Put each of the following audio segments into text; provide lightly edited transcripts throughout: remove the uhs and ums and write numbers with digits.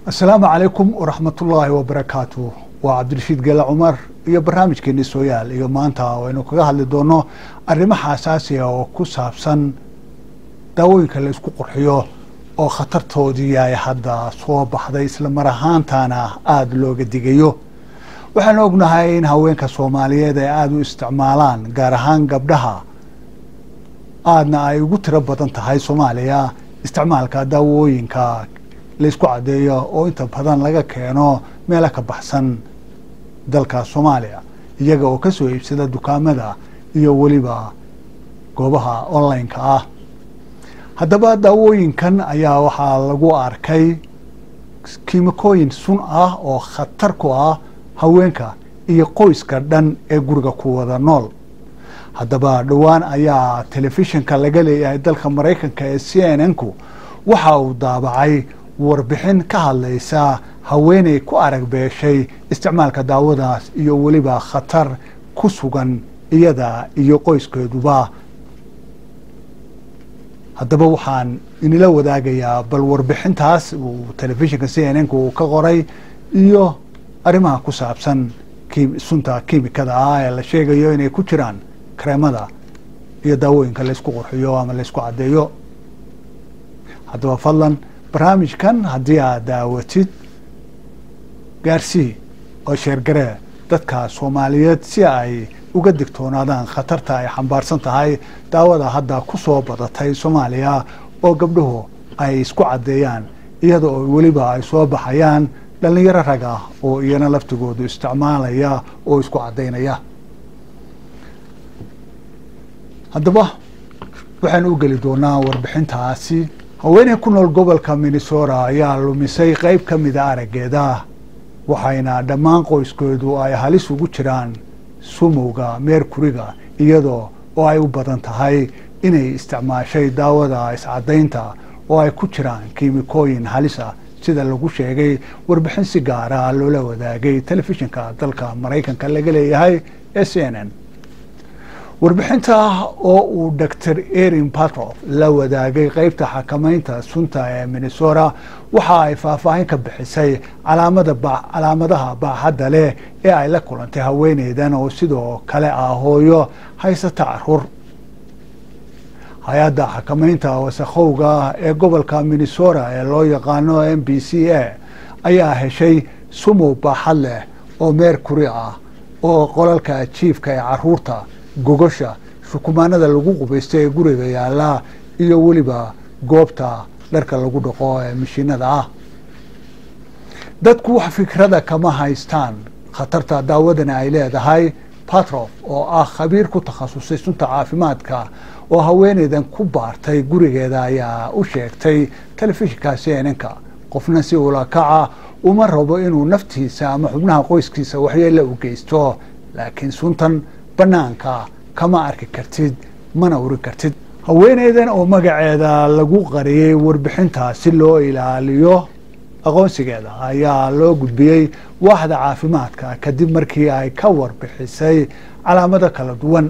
السلام عليكم ورحمة الله وبركاته وعبد الرشيد قال عمر iyo barnaamijkeeni sooyaal iyo maanta waynu kaga hadli doono arrimaha asaasiga oo ku saabsan daawooyinka la isku qurxiyo oo khatartoodii ay hadda soo baxday isla mar ahaantaana aad looga digayo waxaan ognahay in haweenka Soomaaliyeed ay aad u isticmaalaan gaar ahaan gabdhaha aadna ay ugu tiro badan tahay Soomaaliya isticmaalka daawooyinka la isku cadeeyo oo inta badan laga keeno meel ka baxsan dalka Soomaaliya iyaga oo ka soo iibsada dukaamada iyo waliba goobaha online-ka ah haddaba daawooyinkan ayaa waxaa lagu arkay kiimikooyin sun ah oo khatar ku ah haweenka iyo qoyska dhan ee guriga ku wada nool haddaba dhawaan ayaa telefishinka laga leeyahay dalka Mareykanka ee CNN-ku waxa uu daabacay warbixin ka hadlaysa haweeney ku arag beeshay isticmaalka daawadaas iyo waliba khatar ku sugan iyada iyo qoyskeeduba haddaba waxaan inila wadaagayaa bal warbixintaas uu telefishinka CNN-ku ka qoray iyo arrimaha ku saabsan sunta kiimikada ah ee la sheegayo inay ku jiraan kreemada iyo daawooyinka la isku qurxiyo ama la isku cadeeyo haddaba fadlan barnaamijkan haddii aad daawatid gaarsii oo sheergaree dadka Soomaaliyeed si ay uga digtoonaadaan khatarta ay xambaarsan tahay daawada hadda ku soo badatay Soomaaliya oo gabdhuhu ay isku cadeeyaan iyada oo waliba ay soo baxayaan dhalinyaro rag ah oo iyana laftigoodu isticmaalaya oo isku cadeynaya haddaba waxaan u geli doonaa warbixintaasi haweeney ku nool gobolka Minnesota ayaa lumisay qayb ka mid ah arageeda waxayna dhammaan qoyskeedu ay halis ugu jiraan sumowga merkuriga iyadoo oo ay u badan tahay inay isticmaashay daawada iscadeynta oo ay ku jiraan kiimikooyin halis ah sida lagu sheegay warbixin si gaar ah loola wadaagay telefishinka dalka Mareykanka laga leeyahay CNN warbixinta oo uu Dr. Erin Patrof la wadaagay qaybta xakamaynta sunta ee Minnesota waxa ay faahfaahin ka bixisay calaamadaha baaxadda leh ee ay la kulantay haweeneydan oo sidoo kale ah hooyo haysata caruur hay'adda xakamaynta wasakhowga ee gobolka Minnesota ee loo yaqaano MPCA ayaa heshay sumow baaxad leh oo mercury ah oo qolalka jiifka ee caruurta gogosha xukumaanada lagu qubaystay ee guriga yaala iyo waliba goobta dharka lagu dhaqo ee mashiinada ah dadku wax fikrada kama haystaan khatarta daawadana ay leedahay Patrof oo ah khabiir ku takhasusay sunta caafimaadka oo haweeneydan ku baartay gurigeeda ayaa u sheegtay telefishinka CNN-ka qofna si ula kaca uma rabo inuu naftiisa ama xubnaha qoyskiisa waxyeello u geysto laakiin suntan banaanka kama arki kartid mana urin kartid haweeneydan oo magaceeda lagu qariyay warbixinta si loo ilaaliyo aqoonsigeeda ayaa loo gudbiyay waaxda caafimaadka kadib markii ay ka warbixisay calaamado kala duwan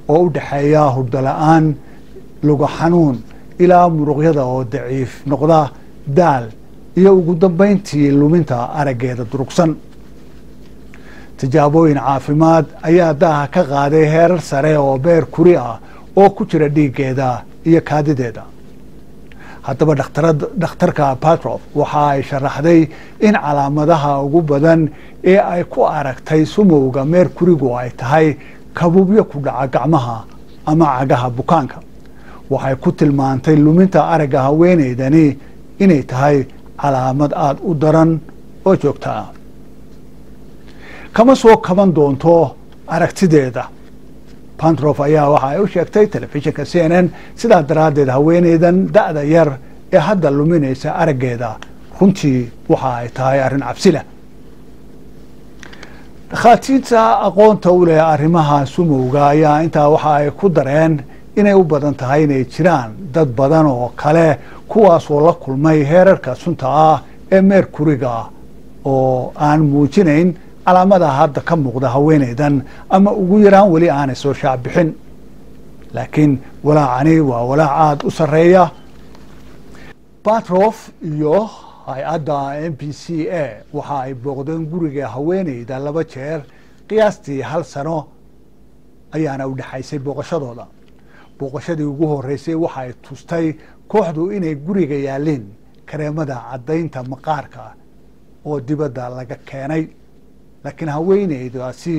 oo u dhaxeeya hurdo la'aan lugo xanuun ilaa muruqyada oo daciif noqda daal iyo ugu dambeyntii luminta arageeda durugsan tijaabooyin caafimaad ayaa daaha ka qaaday heerar sare oo mercury ah oo ku jira dhiiggeeda iyo kaadideeda haddaba dhakhtarka Patrof waxa ay sharaxday in calaamadaha ugu badan ee ay ku aragtay sumowga mercurygu ay tahay kabuubyo ku dhaca gacmaha ama cagaha bukaanka waxay ku tilmaantay luminta aragga haweeneydani inay tahay calaamad aad u daran oo joogta ah kama soo kaban doonto aragtideeda Patrof ayaa waxa ay u sheegtay telefishinka CNN sidaa daraadeed haweeneydan da'da yar ee hadda luminaysa araggeeda runtii waxa ay tahay arrin cabsi leh dhakhaatiirta aqoonta u leh arrimaha sumowga ayaa intaa waxa ay ku dareen inay u badan tahay inay jiraan dad badan oo kale kuwaasoo la kulmay heerarka sunta ah ee mercuryga oo aan muujinayn calaamada hadda ka muuqda haweeneydan ama ugu yaraan wali aanay soo shaabixin laakiin walaacani waa walaac aad u sareeya Patrof iyo hay-adda MPCA waxa ay booqdeen guriga haweeneyda 2 jeer qiyaastii 1 sano ayaana u dhaxaysay booqashadooda. booqashadii ugu horeysay waxa ay tustay kooxdu inay guriga yaalin kareemada caddaynta maqaarka oo dibadda laga keenay, laakiin haweeneydaasi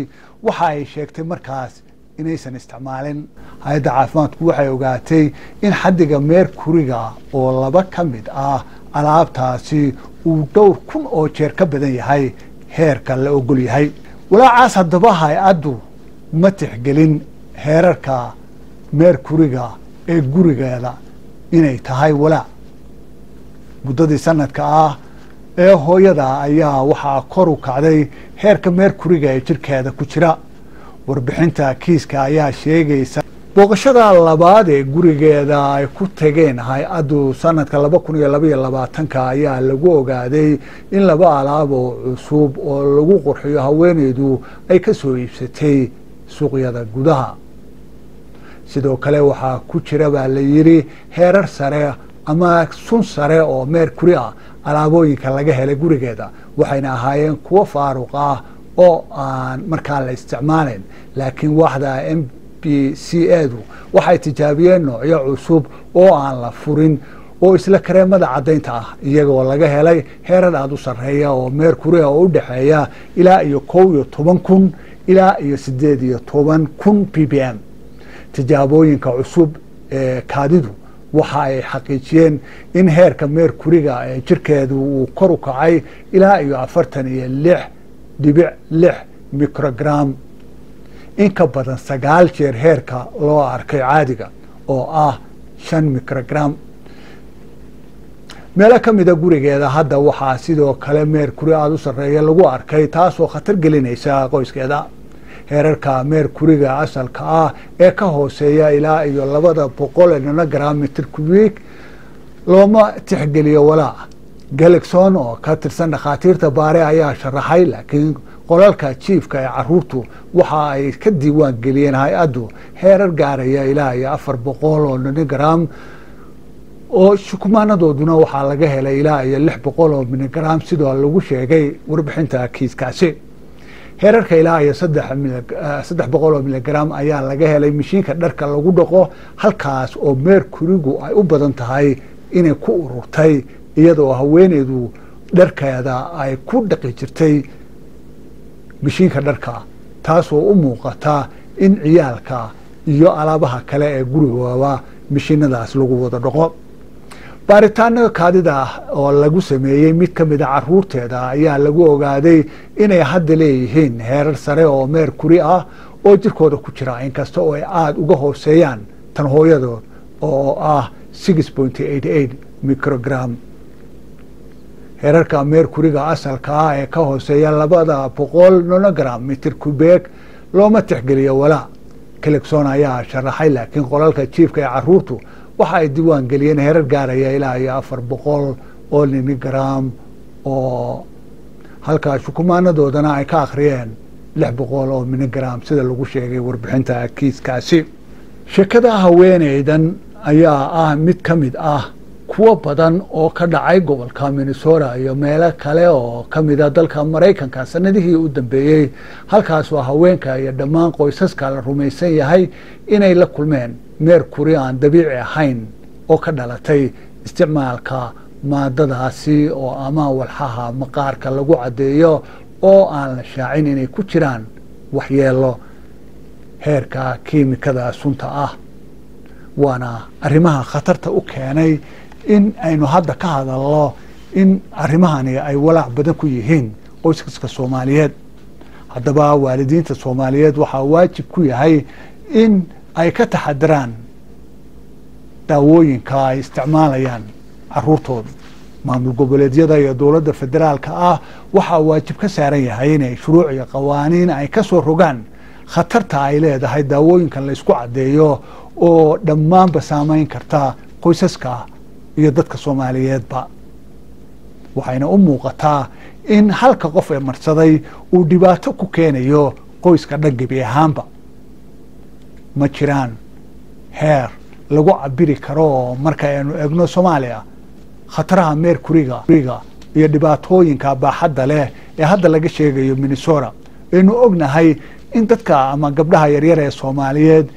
waxa ay sheegtay markaas inaysan isticmaalin. hay-adda caafimaadku waxay ogaatay in xaddiga meerkuriga oo 2 ka mid ah alaabtaasi uu dhowr kun oo jeer ka badan yahay heerka la ogol yahay. walaacaas haddaba hay-addu ma tixgelin heerarka meerkuriga ee gurigeeda inay tahay walaac. muddadii sanadka ah ee hooyada ayaa waxaa kor u kacday heerka meerkuriga ee jirkeeda ku jira. warbixinta kiiska ayaa sheegaysa booqashada labaad ee gurigeeda ay ku tageen hay-addu sanadka 2022 ayaa lagu ogaaday in 2 alaab oo cusub oo lagu qurxiyo haweeneydu ay ka soo iibsatay suuqyada gudaha. sidoo kale waxaa ku jira baa la yidhi heerar sare ama sun sare oo meerkuri ah alaabooyinka laga helay gurigeeda, waxayna ahaayeen kuwo faaruq ah oo aan markaa la isticmaalayn. laakiin waaxda MPCA-du waxay tijaabiyeen noocyo cusub oo aan la furin oo isla kareemada caddaynta ah, iyagoo laga helay heerar aad u sarreeya oo meerkuri ah oo u dhexeeya ilaa iyo 11,000 ilaa iyo 18,000 ppm. tijaabooyinka cusub ee kaadidu waxa ay xaqiijiyeen in heerka meerkuriga ee jirkeedu uu kor u kacay ilaa iyo 46.6 microgram, in ka badan 9 jeer heerka loo arkay caadiga oo ah 5 microgram. meelo ka mida gurigeeda hadda waxaa sidoo kale meerkuri aada u sarreeya lagu arkay, taasoo khatar gelinaysa qoyskeeda. heerarka meerkuriga asalka ah ee ka hooseeya ilaa iyo 200 nanogram mitir kubiik looma tixgeliyo walaac. Galexon oo ka tirsan dhakhaatiirta baare ayaa sharaxay, laakiin qolalka jiifka ee caruurtu waxa ay ka diiwaan geliyeen hay-addu heerar gaaraya ilaa iyo 400 nanogram oo shukumaanadooduna waxaa laga helay ilaa iyo 600 miligram sidoo lagu sheegay warbixinta kiiskaasi. heerarka ilaa iyo 300 miligram ayaa laga helay mishiinka dharka lagu dhaqo, halkaas oo meerkurigu ay u badan tahay inay ku ururtay iyadoo haweeneydu dharkeeda ay ku dhaqi jirtay mishiinka dharka, taasoo u muuqata in ciyaalka iyo alaabaha kale ee gurigooda mishiinadaas lagu wada dhaqo. baaritaano kaadida oo lagu sameeyey mid ka mid a caruurteeda ayaa lagu ogaaday inay hadda leeyihiin heerar sare oo meerkuri ah oo jirkooda ku jira, inkasta oo ay aada uga hooseeyaan tan hooyadood oo ah 6.88 microgram. heerarka meerkuriga asalka ah ee ka hooseeya 200 nanogram mitir kubeek looma tixgeliyo walaac. Galexon ayaa sharaxay, laakiin qolalka jiifka ee caruurtu waxa ay diiwaan geliyeen heerar gaaraya ilaa iyo 400 oo nanogram oo halka shukumaanadoodana ay ka akhriyeen 600 oo miligram sida lagu sheegay warbixinta kiiskaasi. sheekada haweeneydan ayaa ah mid ka mid ah kuwo badan oo ka dhacay gobolka Minnesota iyo meelo kale oo ka mid ah dalka Mareykanka sanadihii u dambeeyey, halkaas oo haweenka iyo dhammaan qoysaska la rumaysan yahay inay la kulmeen meerkuri aan dabiici ahayn oo ka dhalatay isticmaalka maadadaasi oo ama walxaha maqaarka lagu caddeeyo oo aan la shaacin inay ku jiraan waxyeelo heerka kiimikada sunta ah. waana arrimaha khatarta u keenay in aynu hadda ka hadalno in arrimahani ay walaac badan ku yihiin qoysaska Soomaaliyeed. haddaba waalidiinta Soomaaliyeed waxaa waajib ku yahay in ay ka taxadiraan daawooyinka ay isticmaalayaan caruurtooda. maamul goboleedyada iyo dowladda federaalka ah waxaa waajib ka saaran yahay inay shuruuc iyo qawaaniin ay ka soo rogaan khatarta ay leedahay daawooyinkan la isku caddeeyo oo dhammaanba saameyn karta qoysaska iyo dadka Soomaaliyeedba. waxayna u muuqataa in halka qof ee marsaday uu dhibaato ku keenayo qoyska dhan gebi ahaanba. ma jiraan heer lagu cabiri karo marka aynu eegno Soomaaliya khataraha meerkuriga iyo dhibaatooyinka baaxadda leh ee hadda laga sheegayo Minnesota aynu ognahay in dadka ama gabdhaha yaryar ee Soomaaliyeed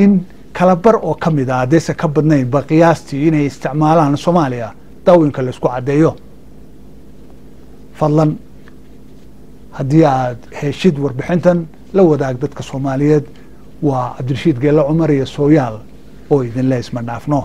in kala bar oo kamid ah deesa ka badnayn ba qiyaastii inay isticmaalaan Soomaaliya daawooyinka la isku cadeeyo fadlan haddii aad heshid warbixintan la wadaag dadka Soomaaliyeed waa Cabdirashiid Geelle Cumar iyo Sooyaal oo idin la isma dhaafno